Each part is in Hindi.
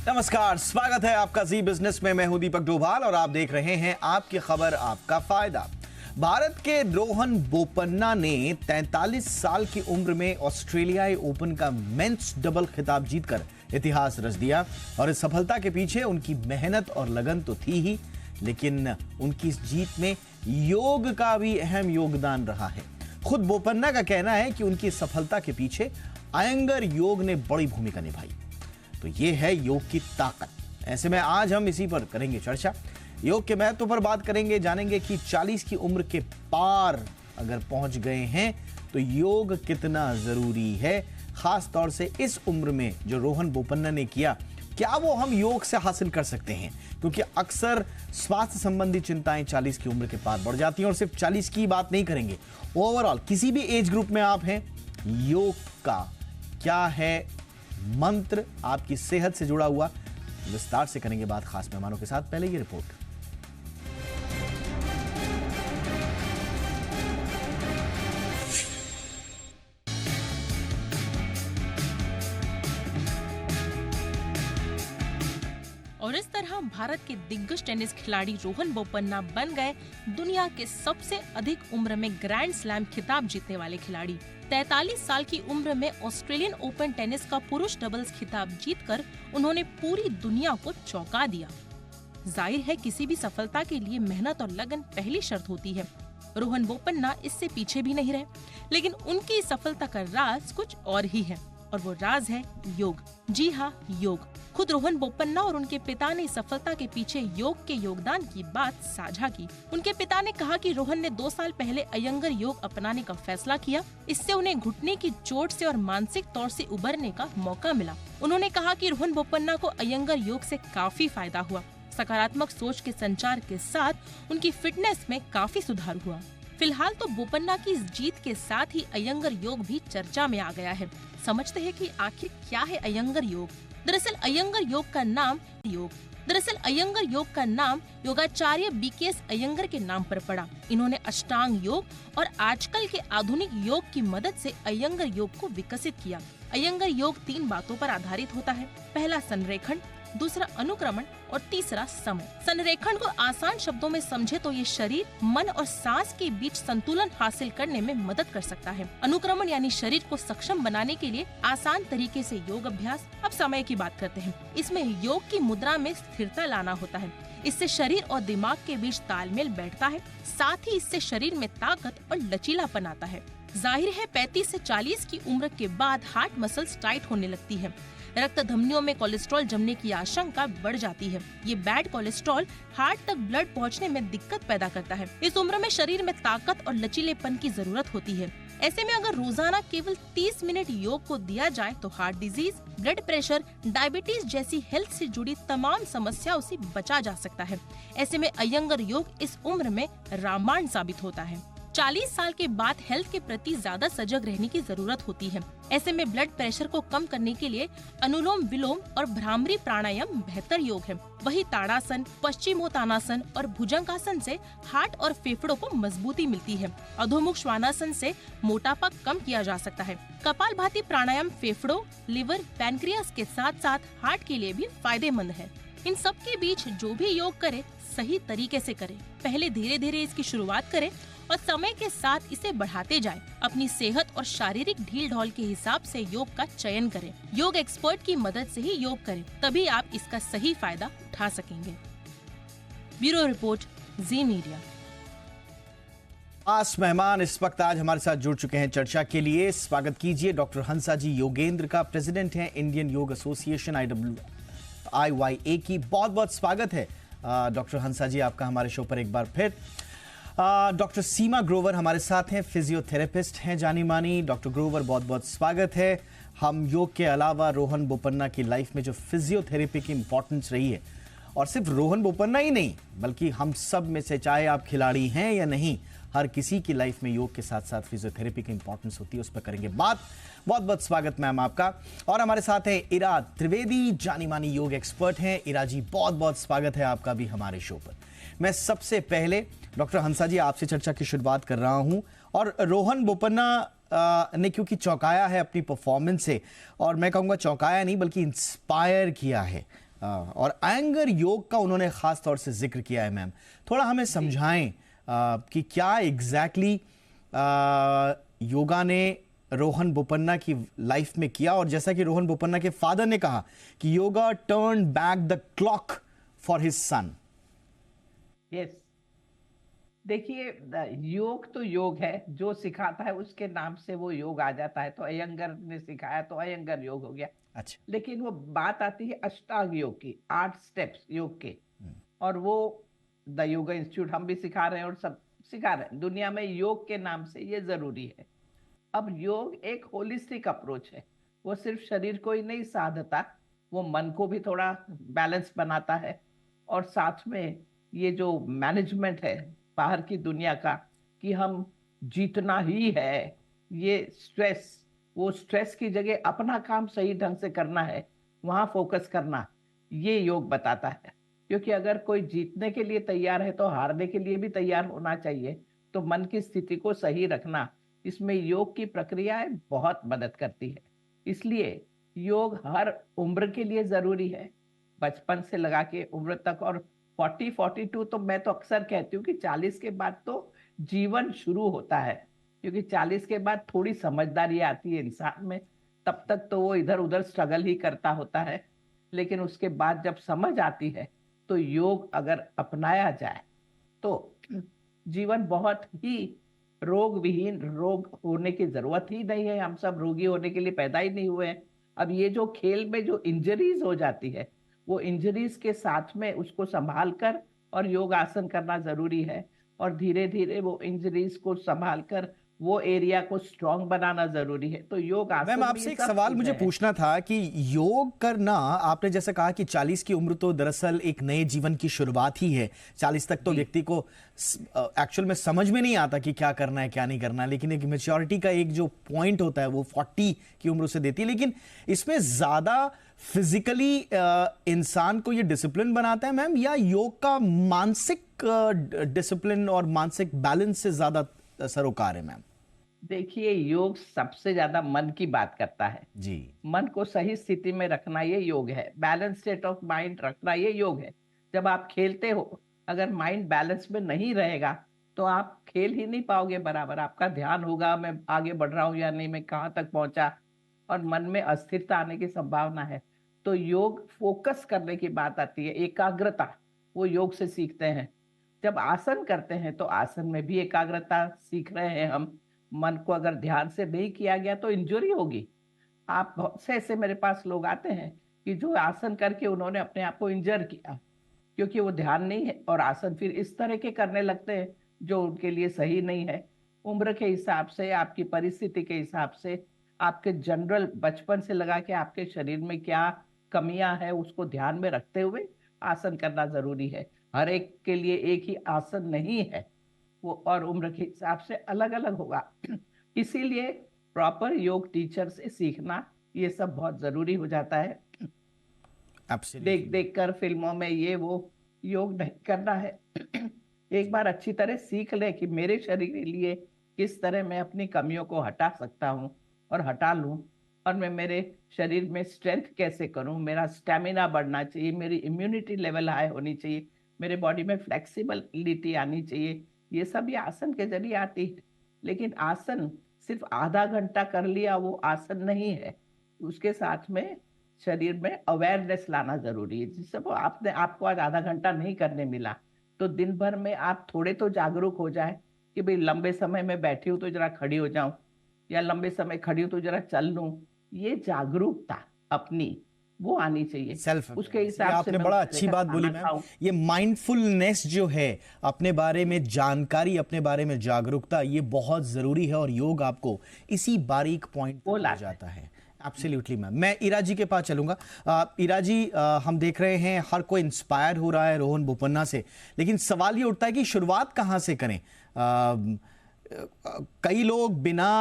नमस्कार, स्वागत है आपका जी बिजनेस में। मैं हूं दीपक डोभाल और आप देख रहे हैं आपकी खबर आपका फायदा। भारत के रोहन बोपन्ना ने 43 साल की उम्र में ऑस्ट्रेलियाई ओपन का मेंस डबल खिताब जीतकर इतिहास रच दिया। और इस सफलता के पीछे उनकी मेहनत और लगन तो थी ही, लेकिन उनकी इस जीत में योग का भी अहम योगदान रहा है। खुद बोपन्ना का कहना है कि उनकी सफलता के पीछे अयंगर योग ने बड़ी भूमिका निभाई। तो ये है योग की ताकत। ऐसे में आज हम इसी पर करेंगे चर्चा। योग के महत्व पर बात करेंगे, जानेंगे कि 40 की उम्र के पार अगर पहुंच गए हैं तो योग कितना जरूरी है। खास तौर से इस उम्र में जो रोहन बोपन्ना ने किया, क्या वो हम योग से हासिल कर सकते हैं? क्योंकि अक्सर स्वास्थ्य संबंधी चिंताएं 40 की उम्र के पार बढ़ जाती हैं। और सिर्फ 40 की बात नहीं करेंगे, ओवरऑल किसी भी एज ग्रुप में आप हैं, योग का क्या है मंत्र आपकी सेहत से जुड़ा हुआ, विस्तार से करेंगे बात खास मेहमानों के साथ। पहले ये रिपोर्ट। और इस तरह भारत के दिग्गज टेनिस खिलाड़ी रोहन बोपन्ना बन गए दुनिया के सबसे अधिक उम्र में ग्रैंड स्लैम खिताब जीतने वाले खिलाड़ी। 43 साल की उम्र में ऑस्ट्रेलियन ओपन टेनिस का पुरुष डबल्स खिताब जीतकर उन्होंने पूरी दुनिया को चौंका दिया। जाहिर है किसी भी सफलता के लिए मेहनत और लगन पहली शर्त होती है। रोहन बोपन्ना इससे पीछे भी नहीं रहे, लेकिन उनकी सफलता का राज कुछ और ही है, और वो राज है योग। जी हाँ, योग। खुद रोहन बोपन्ना और उनके पिता ने सफलता के पीछे योग के योगदान की बात साझा की। उनके पिता ने कहा कि रोहन ने 2 साल पहले अयंगर योग अपनाने का फैसला किया। इससे उन्हें घुटने की चोट से और मानसिक तौर से उबरने का मौका मिला। उन्होंने कहा कि रोहन बोपन्ना को अयंगर योग से काफी फायदा हुआ। सकारात्मक सोच के संचार के साथ उनकी फिटनेस में काफी सुधार हुआ। फिलहाल तो बोपन्ना की इस जीत के साथ ही अयंगर योग भी चर्चा में आ गया है। समझते हैं कि आखिर क्या है अयंगर योग। दरअसल अयंगर योग का नाम योगाचार्य बीकेएस अयंगर के नाम पर पड़ा। इन्होंने अष्टांग योग और आजकल के आधुनिक योग की मदद से अयंगर योग को विकसित किया। अयंगर योग 3 बातों पर आधारित होता है। पहला संरेखण, दूसरा अनुक्रमण और तीसरा समय। संरेखण को आसान शब्दों में समझे तो ये शरीर, मन और सांस के बीच संतुलन हासिल करने में मदद कर सकता है। अनुक्रमण यानी शरीर को सक्षम बनाने के लिए आसान तरीके से योग अभ्यास। अब समय की बात करते हैं। इसमें योग की मुद्रा में स्थिरता लाना होता है। इससे शरीर और दिमाग के बीच तालमेल बैठता है। साथ ही इससे शरीर में ताकत और लचीलापन आता है। जाहिर है 35 से 40 की उम्र के बाद हार्ट मसल्स टाइट होने लगती है। रक्त धमनियों में कोलेस्ट्रॉल जमने की आशंका बढ़ जाती है। ये बैड कोलेस्ट्रॉल हार्ट तक ब्लड पहुंचने में दिक्कत पैदा करता है। इस उम्र में शरीर में ताकत और लचीलेपन की जरूरत होती है। ऐसे में अगर रोजाना केवल 30 मिनट योग को दिया जाए तो heart disease, blood pressure, diabetes जैसी हेल्थ से जुड़ी तमाम समस्याओं से बचा जा सकता है। ऐसे में अयंगर योग इस उम्र में रामबाण साबित होता है। 40 साल के बाद हेल्थ के प्रति ज्यादा सजग रहने की जरूरत होती है। ऐसे में ब्लड प्रेशर को कम करने के लिए अनुलोम विलोम और भ्रामरी प्राणायाम बेहतर योग है। वही ताड़ासन, पश्चिमोत्तानासन और भुजंगासन से हार्ट और फेफड़ों को मजबूती मिलती है। अधोमुख श्वानासन से मोटापा कम किया जा सकता है। कपालभाति प्राणायाम फेफड़ों, लिवर, पैनक्रियास के साथ साथ हार्ट के लिए भी फायदेमंद है। इन सब के बीच जो भी योग करे सही तरीके से करे। पहले धीरे धीरे इसकी शुरुआत करें और समय के साथ इसे बढ़ाते जाएं। अपनी सेहत और शारीरिक ढील ढाल के हिसाब से योग का चयन करें। योग एक्सपर्ट की मदद से ही योग करें, तभी आप इसका सही फायदा उठा सकेंगे। ब्यूरो रिपोर्ट, जी मीडिया। खास मेहमान इस वक्त आज हमारे साथ जुड़ चुके हैं चर्चा के लिए। स्वागत कीजिए डॉक्टर हंसाजी योगेंद्र का, प्रेसिडेंट हैं इंडियन योग एसोसिएशन IYA की। बहुत बहुत स्वागत है डॉक्टर हंसाजी आपका हमारे शो पर एक बार फिर। डॉक्टर सीमा ग्रोवर हमारे साथ हैं, फिजियोथेरेपिस्ट हैं जानी मानी। डॉक्टर ग्रोवर बहुत बहुत स्वागत है। हम योग के अलावा रोहन बोपन्ना की लाइफ में जो फिजियोथेरेपी की इंपॉर्टेंस रही है, और सिर्फ रोहन बोपन्ना ही नहीं बल्कि हम सब में से, चाहे आप खिलाड़ी हैं या नहीं, हर किसी की लाइफ में योग के साथ साथ फिजियोथेरेपी की इंपॉर्टेंस होती है। उस पर करेंगे बात। बहुत बहुत स्वागत मैम आपका। और हमारे साथ है इरा त्रिवेदी, जानी मानी योग एक्सपर्ट हैं। इरा जी बहुत बहुत स्वागत है आपका भी हमारे शो पर। मैं सबसे पहले डॉक्टर हंसा जी आपसे चर्चा की शुरुआत कर रहा हूं। और रोहन बोपन्ना ने क्योंकि चौंकाया है अपनी परफॉर्मेंस से, और मैं कहूँगा चौंकाया नहीं बल्कि इंस्पायर किया है और एंगर योग का उन्होंने खास तौर से जिक्र किया है। मैम, थोड़ा हमें समझाएं कि क्या एग्जैक्टली योगा ने रोहन बोपन्ना की लाइफ में किया, और जैसा कि रोहन बोपन्ना के फादर ने कहा कि yoga turn back the clock for his son. Yes, देखिए योग तो योग है, जो सिखाता है उसके नाम से वो योग आ जाता है। तो अयंगर ने सिखाया तो अयंगर योग हो गया। अच्छा, लेकिन वो बात आती है अष्टांग योग की, 8 स्टेप्स योग के, और वो द योगा इंस्टीट्यूट हम भी सिखा रहे हैं और सब सिखा रहे हैं दुनिया में। योग के नाम से ये जरूरी है। अब योग एक होलिस्टिक अप्रोच है, वो सिर्फ शरीर को ही नहीं साधता, वो मन को भी थोड़ा बैलेंस बनाता है। और साथ में ये जो मैनेजमेंट है बाहर की दुनिया का, कि हम जीतना ही है, ये स्ट्रेस, वो स्ट्रेस की जगह अपना काम सही ढंग से करना है, वहां फोकस करना, ये योग बताता है। क्योंकि अगर कोई जीतने के लिए तैयार है तो हारने के लिए भी तैयार होना चाहिए। तो मन की स्थिति को सही रखना, इसमें योग की प्रक्रियाएं बहुत मदद करती है। इसलिए योग हर उम्र के लिए जरूरी है, बचपन से लगा के उम्र तक। और 40-42 तो मैं तो अक्सर कहती हूँ कि 40 के बाद तो जीवन शुरू होता है, क्योंकि 40 के बाद थोड़ी समझदारी आती है इंसान में। तब तक तो वो इधर उधर स्ट्रगल ही करता होता है, लेकिन उसके बाद जब समझ आती है तो योग अगर अपनाया जाए तो जीवन बहुत ही रोग विहीन, रोग होने की जरूरत ही नहीं है। हम सब रोगी होने के लिए पैदा ही नहीं हुए हैं। अब ये जो खेल में जो इंजरीज हो जाती है, वो इंजरीज के साथ में उसको संभाल कर और योग आसन करना जरूरी है। और धीरे धीरे वो इंजरीज को संभाल कर वो एरिया को स्ट्रांग बनाना जरूरी है। तो योग आसन मैम, में आपसे ये एक सब सवाल मुझे चीजें हैं। पूछना था कि योग करना, आपने जैसे कहा कि 40 की उम्र तो दरअसल एक नए जीवन की शुरुआत ही है। 40 तक तो जी। व्यक्ति को एक्चुअल में समझ में नहीं आता कि क्या करना है क्या नहीं करना है, लेकिन एक मेच्योरिटी का एक जो पॉइंट होता है वो 40 की उम्र से देती है। लेकिन इसमें ज्यादा फिजिकली इंसान को ये डिसिप्लिन बनाता है मैम, या योग का मानसिक डिसिप्लिन और मानसिक बैलेंस से ज्यादा सरोकार है मैम? देखिए, योग सबसे ज्यादा मन की बात करता है। जी, मन को सही स्थिति में रखना ये योग है। बैलेंस स्टेट ऑफ माइंड रखना ये योग है। जब आप खेलते हो, अगर माइंड बैलेंस में नहीं रहेगा तो आप खेल ही नहीं पाओगे बराबर। आपका ध्यान होगा मैं आगे बढ़ रहा हूँ या नहीं, मैं कहाँ तक पहुंचा, और मन में अस्थिरता आने की संभावना है। तो योग फोकस करने की बात आती है, एकाग्रता, वो योग से सीखते हैं। जब आसन करते हैं तो आसन में भी एकाग्रता सीख रहे हैं हम। मन को अगर ध्यान से नहीं किया गया तो इंजरी होगी। आप बहुत से ऐसे मेरे पास लोग आते हैं कि जो आसन करके उन्होंने अपने आप को इंजर किया, क्योंकि वो ध्यान नहीं है, और आसन फिर इस तरह के करने लगते हैं जो उनके लिए सही नहीं है। उम्र के हिसाब से, आपकी परिस्थिति के हिसाब से, आपके जनरल बचपन से लगा के आपके शरीर में क्या कमियां हैं उसको ध्यान में रखते हुए आसन करना जरूरी है। हर एक के लिए एक ही आसन नहीं है वो, और उम्र के हिसाब से अलग अलग होगा। इसीलिए प्रॉपर योग टीचर से सीखना ये सब बहुत जरूरी हो जाता है। देख देख कर फिल्मों में ये वो योग नहीं करना है। एक बार अच्छी तरह सीख ले कि मेरे शरीर के लिए किस तरह मैं अपनी कमियों को हटा सकता हूँ और हटा लूँ, और मैं मेरे शरीर में स्ट्रेंथ कैसे करूँ, मेरा स्टेमिना बढ़ना चाहिए, मेरी इम्यूनिटी लेवल हाई होनी चाहिए, मेरे बॉडी में फ्लेक्सिबिलिटी आनी चाहिए। ये सब ये आसन के जरिए आती है। लेकिन आसन सिर्फ आधा घंटा कर लिया वो आसन नहीं है, उसके साथ में शरीर में अवेयरनेस लाना जरूरी है। जिससे वो आपको आज आधा घंटा नहीं करने मिला तो दिन भर में आप थोड़े तो जागरूक हो जाए कि भाई लंबे समय में बैठी हूँ तो जरा खड़ी हो जाऊं, या लंबे समय खड़ी हूँ तो जरा चल लूं। ये जागरूकता अपनी वो आनी चाहिए। सेल्फ, उसके हिसाब से आपने मैं बड़ा उस तरह अच्छी का बात बोली खाना मैम। खाऊं। ये माइंडफुलनेस जो है, अपने बारे में जानकारी, अपने बारे में जागरूकता, ये बहुत जरूरी है, और योग आपको इसी बारीक पॉइंट वो पर ले लाता जाता है। Absolutely ma'am. मैं ईरा जी के पास चलूंगा। ईरा जी, हम देख रहे हैं हर कोई इंस्पायर हो रहा है रोहन बोपन्ना से, लेकिन सवाल ये उठता है कि शुरुआत कहाँ से करें। कई लोग बिना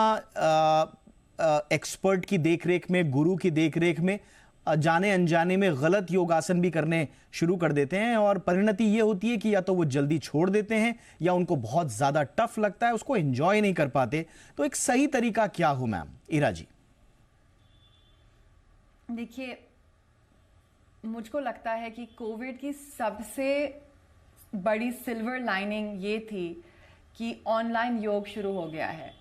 एक्सपर्ट की देखरेख में, गुरु की देखरेख में, जाने अनजाने में गलत योगासन भी करने शुरू कर देते हैं, और परिणति ये होती है कि या तो वो जल्दी छोड़ देते हैं या उनको बहुत ज्यादा टफ लगता है, उसको एंजॉय नहीं कर पाते। तो एक सही तरीका क्या हो मैम? ईरा जी। देखिए, मुझको लगता है कि कोविड की सबसे बड़ी सिल्वर लाइनिंग ये थी कि ऑनलाइन योग शुरू हो गया है।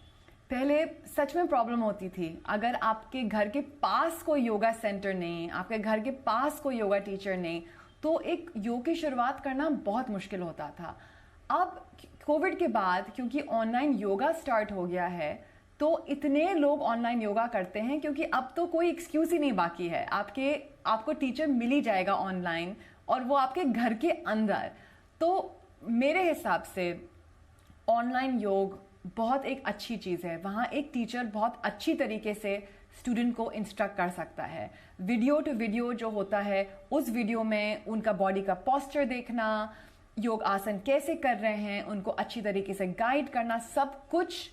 पहले सच में प्रॉब्लम होती थी, अगर आपके घर के पास कोई योगा सेंटर नहीं, आपके घर के पास कोई योगा टीचर नहीं, तो एक योग की शुरुआत करना बहुत मुश्किल होता था। अब कोविड के बाद क्योंकि ऑनलाइन योगा स्टार्ट हो गया है, तो इतने लोग ऑनलाइन योगा करते हैं क्योंकि अब तो कोई एक्सक्यूज ही नहीं बाकी है। आपको टीचर मिल ही जाएगा ऑनलाइन, और वो आपके घर के अंदर। तो मेरे हिसाब से ऑनलाइन योग बहुत एक अच्छी चीज़ है। वहाँ एक टीचर बहुत अच्छी तरीके से स्टूडेंट को इंस्ट्रक्ट कर सकता है। वीडियो टू वीडियो जो होता है, उस वीडियो में उनका बॉडी का पोस्चर देखना, योग आसन कैसे कर रहे हैं, उनको अच्छी तरीके से गाइड करना, सब कुछ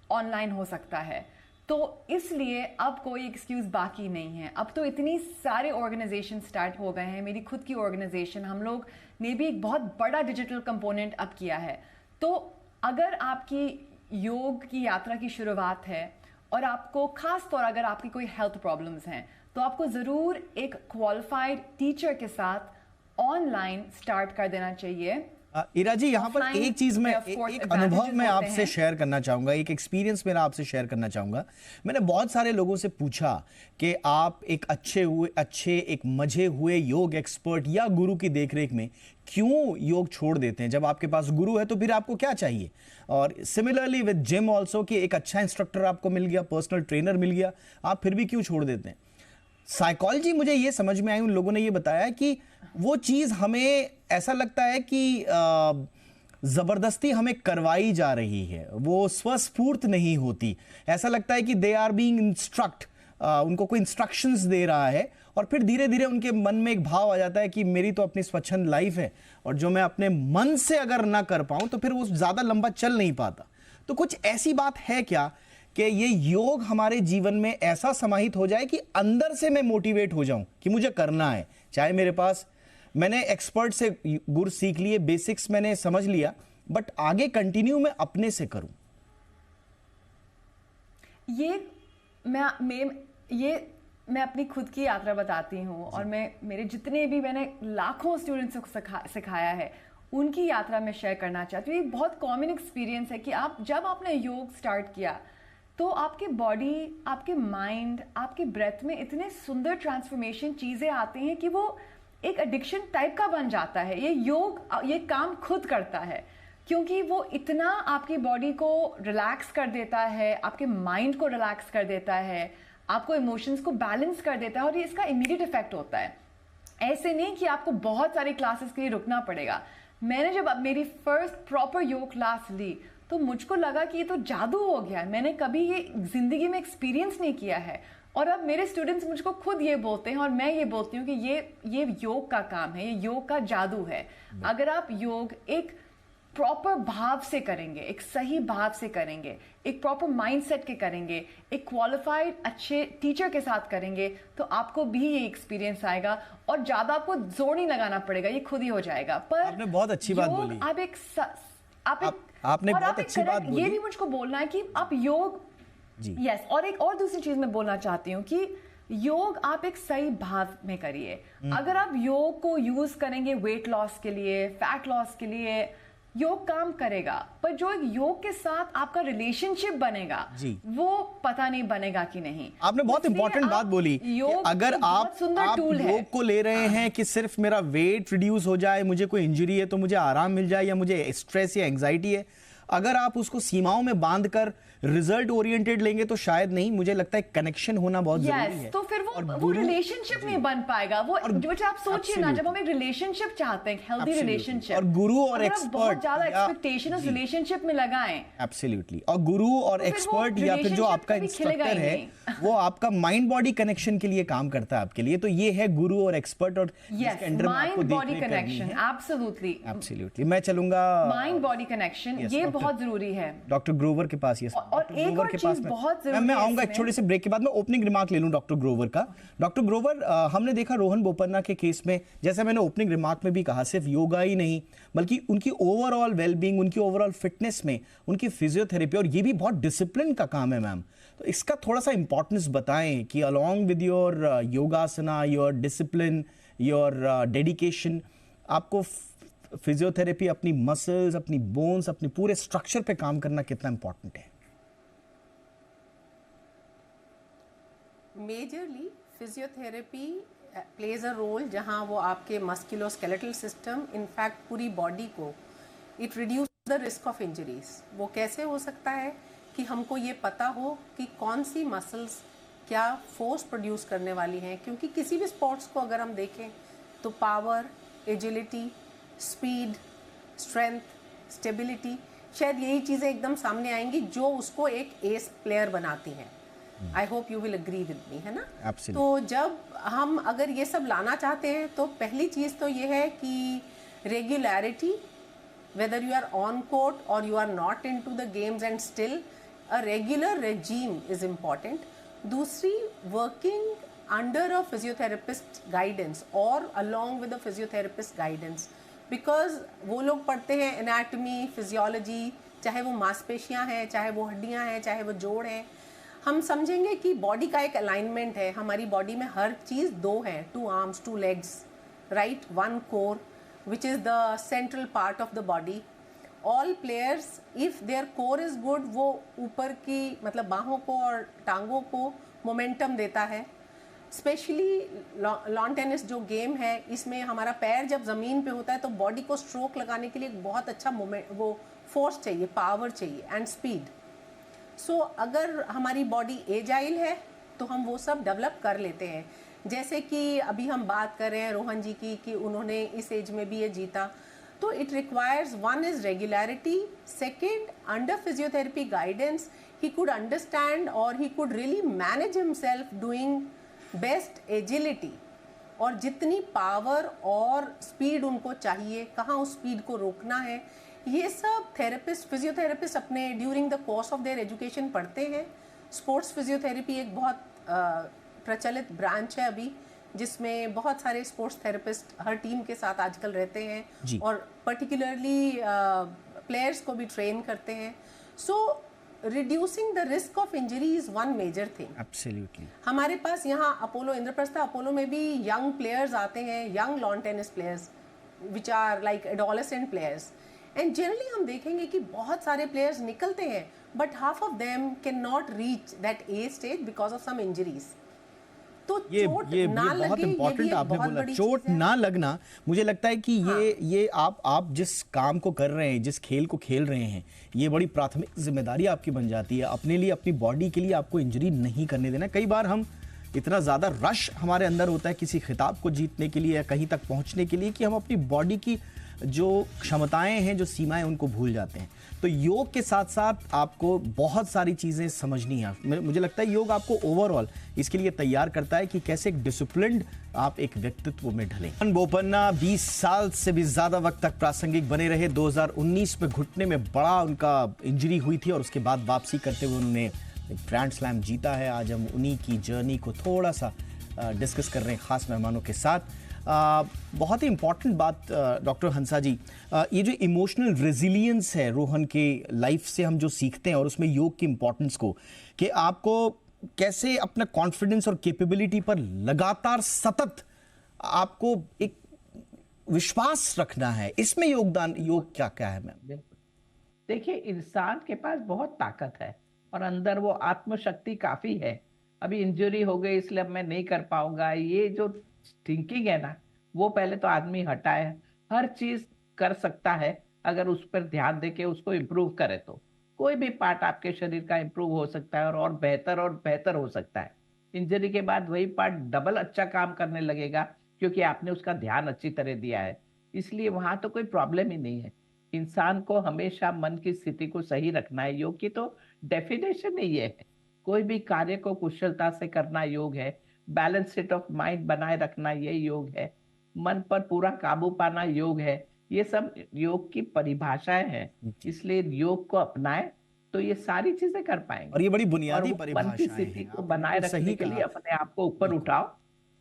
ऑनलाइन हो सकता है। तो इसलिए अब कोई एक्सक्यूज बाकी नहीं है। अब तो इतनी सारे ऑर्गेनाइजेशन स्टार्ट हो गए हैं। मेरी खुद की ऑर्गेनाइजेशन, हम लोग ने भी एक बहुत बड़ा डिजिटल कंपोनेंट अब किया है। तो अगर आपकी योग की यात्रा की शुरुआत है और आपको खास तौर अगर आपकी कोई हेल्थ प्रॉब्लम्स हैं, तो आपको ज़रूर एक क्वालिफाइड टीचर के साथ ऑनलाइन स्टार्ट कर देना चाहिए। इरा जी, यहाँ पर एक चीज में एक अनुभव मैं आपसे शेयर करना चाहूंगा, एक एक्सपीरियंस मेरा आपसे शेयर करना चाहूंगा। मैंने बहुत सारे लोगों से पूछा कि आप एक अच्छे एक मजे हुए योग एक्सपर्ट या गुरु की देखरेख में क्यों योग छोड़ देते हैं? जब आपके पास गुरु है तो फिर आपको क्या चाहिए? और सिमिलरली विद जिम ऑल्सो, कि एक अच्छा इंस्ट्रक्टर आपको मिल गया, पर्सनल ट्रेनर मिल गया, आप फिर भी क्यों छोड़ देते हैं? साइकोलॉजी मुझे ये समझ में आई, उन लोगों ने ये बताया कि वो चीज हमें ऐसा लगता है कि जबरदस्ती हमें करवाई जा रही है, वो स्वस्फूर्त नहीं होती। ऐसा लगता है कि दे आर बीइंग इंस्ट्रक्ट, उनको कोई इंस्ट्रक्शंस दे रहा है, और फिर धीरे धीरे उनके मन में एक भाव आ जाता है कि मेरी तो अपनी स्वच्छंद लाइफ है, और जो मैं अपने मन से अगर ना कर पाऊं तो फिर वो ज्यादा लंबा चल नहीं पाता। तो कुछ ऐसी बात है क्या कि ये योग हमारे जीवन में ऐसा समाहित हो जाए कि अंदर से मैं मोटिवेट हो जाऊं कि मुझे करना है, चाहे मेरे पास मैंने एक्सपर्ट से गुर सीख लिए, बेसिक्स मैंने समझ लिया, बट आगे कंटिन्यू मैं अपने से करूं? मैं अपनी खुद की यात्रा बताती हूँ, और मैंने लाखों स्टूडेंट्स को सिखाया है, उनकी यात्रा में शेयर करना चाहती हूँ। ये बहुत कॉमन एक्सपीरियंस है कि जब आपने योग स्टार्ट किया तो आपके बॉडी, आपके माइंड, आपके ब्रेथ में इतने सुंदर ट्रांसफॉर्मेशन चीज़ें आती हैं कि वो एक एडिक्शन टाइप का बन जाता है। ये काम खुद करता है, क्योंकि वो इतना आपकी बॉडी को रिलैक्स कर देता है, आपके माइंड को रिलैक्स कर देता है, आपको इमोशंस को बैलेंस कर देता है, और ये इसका इमीडिएट इफेक्ट होता है। ऐसे नहीं कि आपको बहुत सारी क्लासेस के लिए रुकना पड़ेगा। मैंने जब मेरी फर्स्ट प्रॉपर योग क्लास ली तो मुझको लगा कि ये तो जादू हो गया, मैंने कभी ये जिंदगी में एक्सपीरियंस नहीं किया है। और अब मेरे स्टूडेंट्स मुझको खुद ये बोलते हैं, और मैं ये बोलती हूँ कि ये योग का काम है, ये योग का जादू है। अगर आप योग एक प्रॉपर भाव से करेंगे, एक सही भाव से करेंगे, एक प्रॉपर माइंडसेट के करेंगे, एक क्वालिफाइड अच्छे टीचर के साथ करेंगे, तो आपको भी ये एक्सपीरियंस आएगा, और ज्यादा आपको जोर नहीं लगाना पड़ेगा, ये खुद ही हो जाएगा। पर आपने बहुत अच्छी बात बोली। आपने बहुत अच्छी बात बोली। ये भी मुझको बोलना है कि आप योग यस और एक और दूसरी चीज मैं बोलना चाहती हूँ कि योग आप एक सही भाव में करिए। अगर आप योग को यूज करेंगे वेट लॉस के लिए, फैट लॉस के लिए, योग काम करेगा, पर जो एक योग के साथ आपका रिलेशनशिप बनेगा वो पता नहीं बनेगा कि नहीं। आपने बहुत इंपॉर्टेंट बात बोली। अगर आप योग को ले रहे हैं कि सिर्फ मेरा वेट रिड्यूस हो जाए, मुझे कोई इंजरी है तो मुझे आराम मिल जाए, या मुझे स्ट्रेस या एंजाइटी है, अगर आप उसको सीमाओं में बांधकर रिजल्ट ओरिएंटेड लेंगे तो शायद नहीं। मुझे लगता है कनेक्शन होना बहुत जरूरी है। तो फिर वो रिलेशनशिप नहीं बन पाएगा। वो जो आप सोचिए ना, जब हम एक रिलेशनशिप चाहते हैं, हेल्दी रिलेशनशिप, और गुरु और एक्सपर्ट बहुत ज्यादा एक्सपेक्टेशन उस रिलेशनशिप में लगाएं, एब्सोल्युटली, और गुरु और एक्सपर्ट या फिर जो आपका इंस्ट्रक्टर है वो आपका माइंड बॉडी कनेक्शन के लिए काम करता है आपके लिए। तो ये है गुरु और एक्सपर्ट, और माइंड बॉडी कनेक्शन। एब्सोल्युटली मैं चलूंगा माइंड बॉडी कनेक्शन, ये बहुत जरूरी है। डॉक्टर ग्रोवर के पास, और एक और चीज बहुत जरूरी है, मैं आऊंगा एक छोटे से ब्रेक के बाद। मैं ओपनिंग रिमार्क ले लूं डॉक्टर ग्रोवर का। डॉक्टर ग्रोवर, हमने देखा रोहन बोपन्ना के केस में, जैसे मैंने ओपनिंग रिमार्क में भी कहा, सिर्फ योगा ही नहीं बल्कि उनकी ओवरऑल वेलबींग, उनकी ओवरऑल फिटनेस में उनकी फिजियोथेरेपी, और ये भी बहुत डिसिप्लिन का काम है मैम। तो इसका थोड़ा सा इंपॉर्टेंस बताएं कि along with your yogasana, your discipline, your dedication, आपको फिजियोथेरेपी अपनी मसल्स, अपनी बोन्स, अपने पूरे स्ट्रक्चर पे काम करना कितना इंपॉर्टेंट है? Majorly physiotherapy plays a role जहां वो आपके मस्कुलोस्केलेटल सिस्टम, इनफैक्ट पूरी बॉडी को it reduce the risk of injuries. वो कैसे हो सकता है कि हमको ये पता हो कि कौन सी मसल्स क्या फोर्स प्रोड्यूस करने वाली हैं, क्योंकि किसी भी स्पोर्ट्स को अगर हम देखें तो power, agility, speed, strength, stability, शायद यही चीज़ें एकदम सामने आएंगी जो उसको एक एस प्लेयर बनाती हैं। I hope you will agree with me, है ना? Absolutely. तो जब हम अगर ये सब लाना चाहते हैं तो पहली चीज़ तो ये है कि regularity, whether you are on court or you are not into the games, and still a regular regime is important. दूसरी, working under a physiotherapist guidance or along with a physiotherapist guidance, because वो लोग पढ़ते हैं anatomy, physiology, चाहे वो मांसपेशियां हैं, चाहे वो हड्डियां हैं, चाहे वो जोड़ हैं। हम समझेंगे कि बॉडी का एक अलाइनमेंट है, हमारी बॉडी में हर चीज़ दो है, 2 arms, 2 legs, right, 1 core which is the central part of the body. All players, if their core is good, वो ऊपर की मतलब बाहों को और टांगों को मोमेंटम देता है। स्पेशली लॉन टेनिस जो गेम है, इसमें हमारा पैर जब ज़मीन पे होता है तो बॉडी को स्ट्रोक लगाने के लिए एक बहुत अच्छा मोमेंट, वो फोर्स चाहिए, पावर चाहिए एंड स्पीड। सो अगर हमारी बॉडी एजाइल है तो हम वो सब डेवलप कर लेते हैं। जैसे कि अभी हम बात कर रहे हैं रोहन जी की कि उन्होंने इस एज में भी ये जीता, तो it requires, one is regularity, second under physiotherapy guidance he could understand और he could really manage himself doing best agility, और जितनी पावर और स्पीड उनको चाहिए, कहाँ उस स्पीड को रोकना है, ये सब थेरेपिस्ट, फिजियोथेरेपिस्ट अपने during the course of their education पढ़ते हैं। स्पोर्ट्स फिजियोथेरेपी एक बहुत प्रचलित ब्रांच है अभी, जिसमें बहुत सारे स्पोर्ट्स थेरेपिस्ट हर टीम के साथ आजकल रहते हैं और पर्टिकुलरली प्लेयर्स को भी ट्रेन करते हैं। So reducing the risk of injury is one major thing. Absolutely. हमारे पास यहाँ अपोलो इंद्रप्रस्थ, अपोलो में भी यंग प्लेयर्स आते हैं, young lawn tennis players which are like adolescent players, and generally हम देखेंगे कि बहुत सारे प्लेयर्स निकलते हैं but half of them can not reach that a stage because of some injuries. तो ये चोट ये ना बहुत लगे, इंपॉर्टेंट ये आपने बहुत बोला, बड़ी चोट चीज़ है। ना लगना। मुझे लगता है कि ये आप जिस काम को कर रहे हैं, जिस खेल को खेल रहे हैं, ये बड़ी प्राथमिक जिम्मेदारी आपकी बन जाती है, अपने लिए, अपनी बॉडी के लिए आपको इंजरी नहीं करने देना। कई बार हम इतना ज़्यादा रश हमारे अंदर होता है किसी खिताब को जीतने के लिए या कहीं तक पहुंचने के लिए कि हम अपनी बॉडी की जो क्षमताएं हैं, जो सीमाएं, उनको भूल जाते हैं। तो योग के साथ साथ आपको बहुत सारी चीज़ें समझनी है। मुझे लगता है योग आपको ओवरऑल इसके लिए तैयार करता है कि कैसे एक डिसिप्लिन्ड आप एक व्यक्तित्व में ढलें। रोहन बोपन्ना 20 साल से भी ज़्यादा वक्त तक प्रासंगिक बने रहे। 2019 में घुटने में बड़ा उनका इंजरी हुई थी और उसके बाद वापसी करते हुए उन्होंने ग्रैंड स्लैम जीता है। आज हम उन्हीं की जर्नी को थोड़ा सा डिस्कस कर रहे हैं खास मेहमानों के साथ। बहुत ही इंपॉर्टेंट बात डॉक्टर हंसा जी, ये जो इमोशनल रेजिलियंस है रोहन के लाइफ से हम जो सीखते हैं और उसमें योग की इंपॉर्टेंस को, कि आपको कैसे अपना कॉन्फिडेंस और कैपेबिलिटी पर लगातार सतत आपको एक विश्वास रखना है, इसमें योगदान योग क्या क्या है मैम? देखिए, इंसान के पास बहुत ताकत है और अंदर वो आत्मशक्ति काफी है। अभी इंजरी हो गई इसलिए अब मैं नहीं कर पाऊंगा, ये जो थिंकिंग है ना, वो पहले तो आदमी हटाए। हर चीज कर सकता है अगर उस पर ध्यान देके उसको इम्प्रूव करे तो कोई भी पार्ट आपके शरीर का इम्प्रूव हो सकता है और बेहतर हो सकता है। इंजरी के बाद वही पार्ट डबल अच्छा काम करने लगेगा क्योंकि आपने उसका ध्यान अच्छी तरह दिया है, इसलिए वहां तो कोई प्रॉब्लम ही नहीं है। इंसान को हमेशा मन की स्थिति को सही रखना है। योग की तो डेफिनेशन ही ये है, कोई भी कार्य को कुशलता से करना योग है। बैलेंस स्टेट ऑफ माइंड बनाए रखना ये योग है। मन पर पूरा काबू पाना योग है। ये सब योग की परिभाषाएं हैं, इसलिए योग को अपनाएं तो ये सारी चीजें कर पाएंगे। और ये बड़ी बुनियादी मन की परिभाषाएं स्थिति हैं, को आपने बनाए बिल्कुल रखने सही के लिए कहा। अपने आप को ऊपर उठाओ।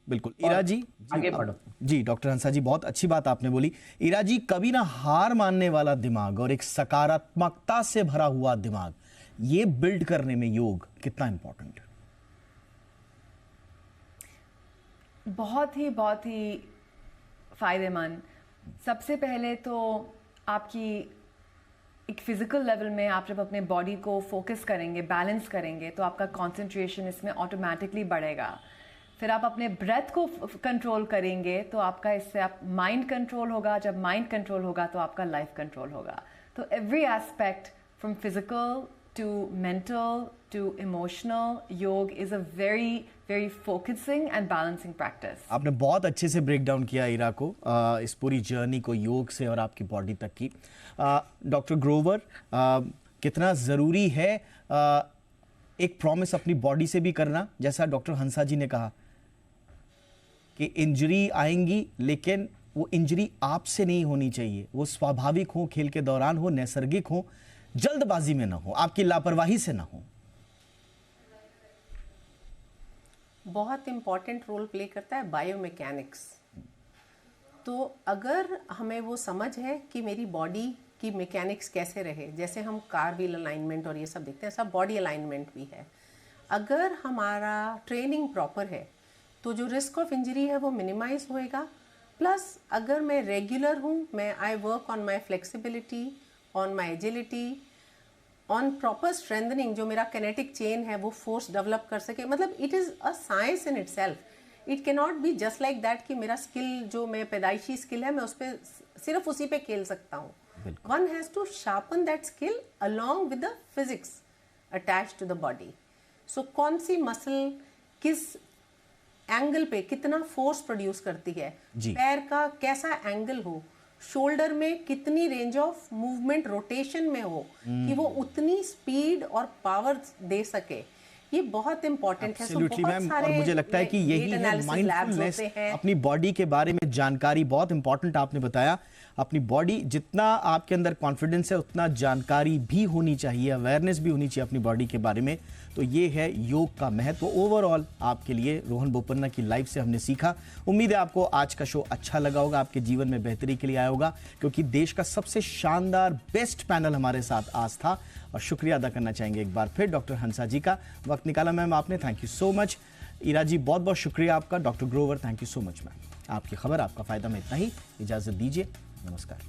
बिल्कुल। ईरा जी आगे बढ़ो। जी डॉक्टर हंसा जी, बहुत अच्छी बात आपने बोली। ईरा जी, कभी ना हार मानने वाला दिमाग और एक सकारात्मकता से भरा हुआ दिमाग, ये बिल्ड करने में योग कितना इंपॉर्टेंट है? बहुत ही फ़ायदेमंद। सबसे पहले तो आपकी एक फिज़िकल लेवल में आप जब अपने बॉडी को फोकस करेंगे, बैलेंस करेंगे, तो आपका कंसंट्रेशन इसमें ऑटोमेटिकली बढ़ेगा। फिर आप अपने ब्रेथ को कंट्रोल करेंगे तो आपका इससे आप माइंड कंट्रोल होगा, जब माइंड कंट्रोल होगा तो आपका लाइफ कंट्रोल होगा। तो every aspect from physical to mental to emotional, yoga is a very very focusing and balancing practice. आपने बहुत अच्छे से ब्रेक डाउन किया इरा को, इस पूरी जर्नी को योग से और आपकी बॉडी तक की। डॉक्टर ग्रोवर, कितना ज़रूरी है एक प्रॉमिस अपनी बॉडी से भी करना, जैसा डॉक्टर हंसा जी ने कहा कि इंजरी आएंगी लेकिन वो इंजरी आपसे नहीं होनी चाहिए, वो स्वाभाविक हो, खेल के दौरान हो, नैसर्गिक हो, जल्दबाजी में ना हो, आपकी लापरवाही से ना हो। बहुत इंपॉर्टेंट रोल प्ले करता है बायोमैकेनिक्स। तो अगर हमें वो समझ है कि मेरी बॉडी की मैकेनिक्स कैसे रहे, जैसे हम कार व्हील अलाइनमेंट और ये सब देखते हैं, सब बॉडी अलाइनमेंट भी है। अगर हमारा ट्रेनिंग प्रॉपर है तो जो रिस्क ऑफ इंजरी है वो मिनिमाइज होएगा। प्लस अगर मैं रेगुलर हूँ, मैं I work on my flexibility, on my agility, on proper strengthening, जो मेरा किनेटिक चेन है वो फोर्स डेवलप कर सके। मतलब it is a science in itself. It can not be just like that कि मेरा स्किल जो मैं पैदाइशी स्किल है मैं उस पर सिर्फ उसी पे खेल सकता हूँ। One has to sharpen that skill along with the physics attached to the body. So कौन सी मसल किस एंगल पे कितना फोर्स प्रोड्यूस करती है, पैर का कैसा एंगल हो, शोल्डर में कितनी रेंज ऑफ मूवमेंट रोटेशन में हो कि वो उतनी स्पीड और पावर दे सके, ये बहुत इंपॉर्टेंट है। Absolutely, मैम, और मुझे लगता है कि यही है माइंडफुलनेस, अपनी बॉडी के बारे में जानकारी बहुत इंपॉर्टेंट आपने बताया। अपनी बॉडी, जितना आपके अंदर कॉन्फिडेंस है उतना जानकारी भी होनी चाहिए, अवेयरनेस भी होनी चाहिए अपनी बॉडी के बारे में। तो ये है योग का महत्व ओवरऑल आपके लिए। रोहन बोपन्ना की लाइफ से हमने सीखा। उम्मीद है आपको आज का शो अच्छा लगा होगा, आपके जीवन में बेहतरी के लिए आया होगा, क्योंकि देश का सबसे शानदार बेस्ट पैनल हमारे साथ आज था। और शुक्रिया अदा करना चाहेंगे एक बार फिर डॉक्टर हंसा जी का, वक्त निकाला मैम आपने, थैंक यू सो मच। इरा जी बहुत बहुत शुक्रिया आपका। Doctor Grover thank you so much ma'am. आपकी खबर आपका फायदा में इतना ही, इजाजत दीजिए, नमस्कार।